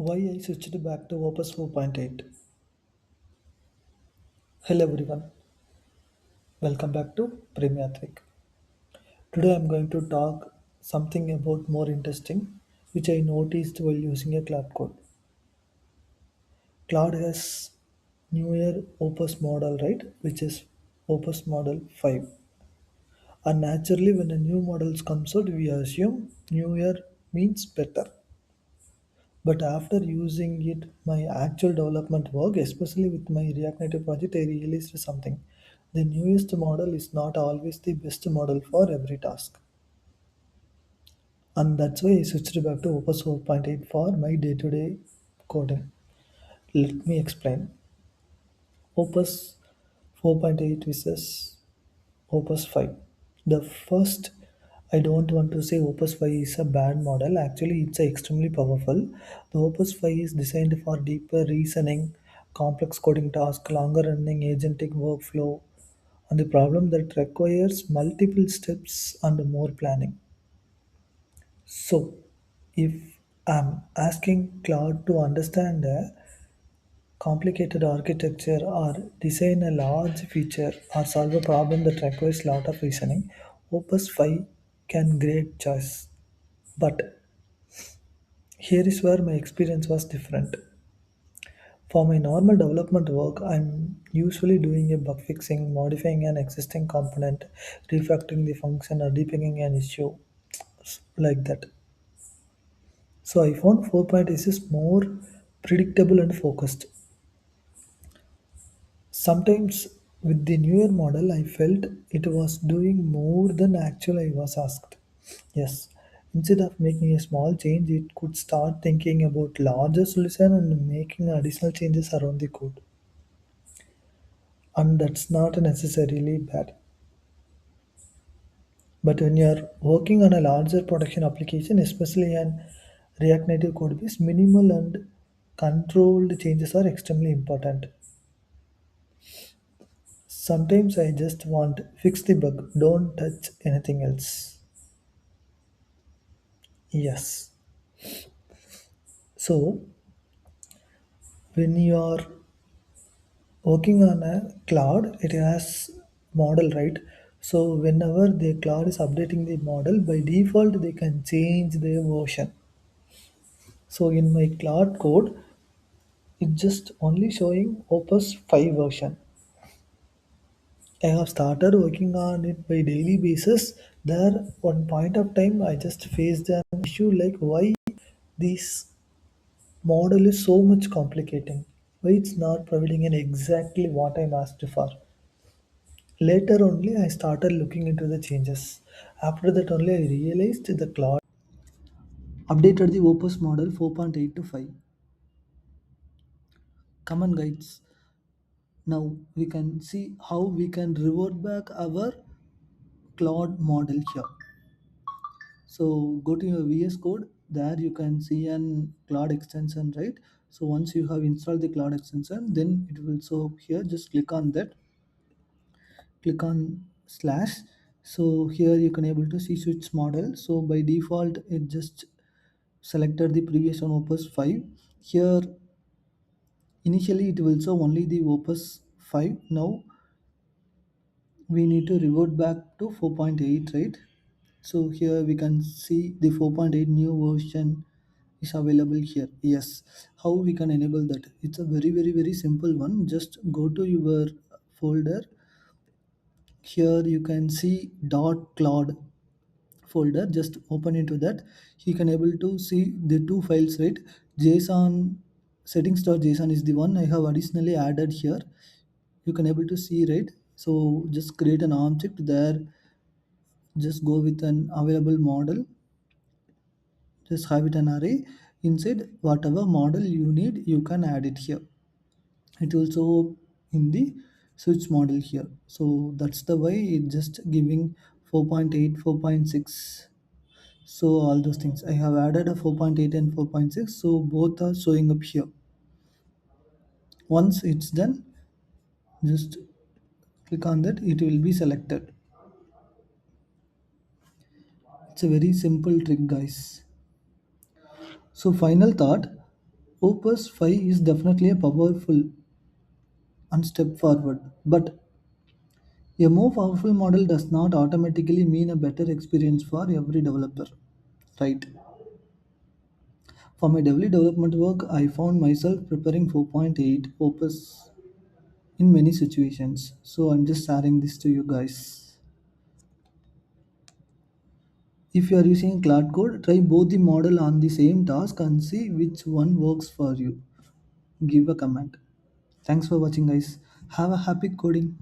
Why I switched back to Opus 4.8. Hello everyone, welcome back to Premiatric. Today I'm going to talk something about more interesting which I noticed while using a Claude Code. Claude has newer Opus model, right? Which is Opus model 5. And naturally when a new model comes out, we assume newer means better. But after using it, my actual development work, especially with my React Native project, I realized something. The newest model is not always the best model for every task. And that's why I switched back to Opus 4.8 for my day-to-day coding. Let me explain. Opus 4.8 versus Opus 5. The first, I don't want to say Opus 5 is a bad model. Actually, it's extremely powerful. The Opus 5 is designed for deeper reasoning, complex coding tasks, longer running agentic workflow, and the problem that requires multiple steps and more planning. So, if I'm asking Claude to understand a complicated architecture or design a large feature or solve a problem that requires a lot of reasoning, Opus 5 can great choice. But here is where my experience was different. For my normal development work, I'm usually doing a bug fixing, modifying an existing component, refactoring the function, or debugging an issue like that. So I found 4.8 is more predictable and focused. Sometimes with the newer model, I felt it was doing more than actually I was asked. Yes, instead of making a small change, it could start thinking about larger solution and making additional changes around the code. And that's not necessarily bad. But when you're working on a larger production application, especially an React Native code base, minimal and controlled changes are extremely important. Sometimes I just want fix the bug, don't touch anything else. Yes. So when you are working on a cloud, it has model, right? So whenever the cloud is updating the model, by default they can change their version. So in my cloud code, it's just only showing Opus 5 version. I have started working on it by daily basis. There, one point of time, I just faced an issue like why this model is so much complicating. Why it's not providing an exactly what I'm asked for. Later only, I started looking into the changes. After that only, I realized the cloud updated the Opus model 4.8 to 5. Come on, guys. Now we can see how we can revert back our Claude model here. So go to your VS Code. There you can see an Cloud extension, right? So once you have installed the Cloud extension, then it will show up here. Just click on that. Click on slash. So here you can able to see switch model. So by default, it just selected the previous one Opus 5. Here initially it will show only the Opus 5. Now we need to revert back to 4.8, right? So here we can see the 4.8 new version is available here. Yes, how we can enable that? It's a very simple one. Just go to your folder. Here you can see .cloud folder. Just open into that. You can able to see the two files, right? JSON settings.json is the one I have additionally added here. You can able to see, right? So just create an object there. Just go with an available model. Just have it an array inside whatever model you need. You can add it here. It also in the switch model here. So that's the way it just giving 4.8, 4.6. So all those things I have added a 4.8 and 4.6. So both are showing up here. Once it's done, just click on that. It will be selected. It's a very simple trick, guys. So final thought, Opus 5 is definitely a powerful and step forward, but a more powerful model does not automatically mean a better experience for every developer, right? For my daily development work, I found myself preparing 4.8 Opus in many situations. So I'm just sharing this to you guys. If you are using Claude Code, try both the model on the same task and see which one works for you. Give a comment. Thanks for watching, guys. Have a happy coding.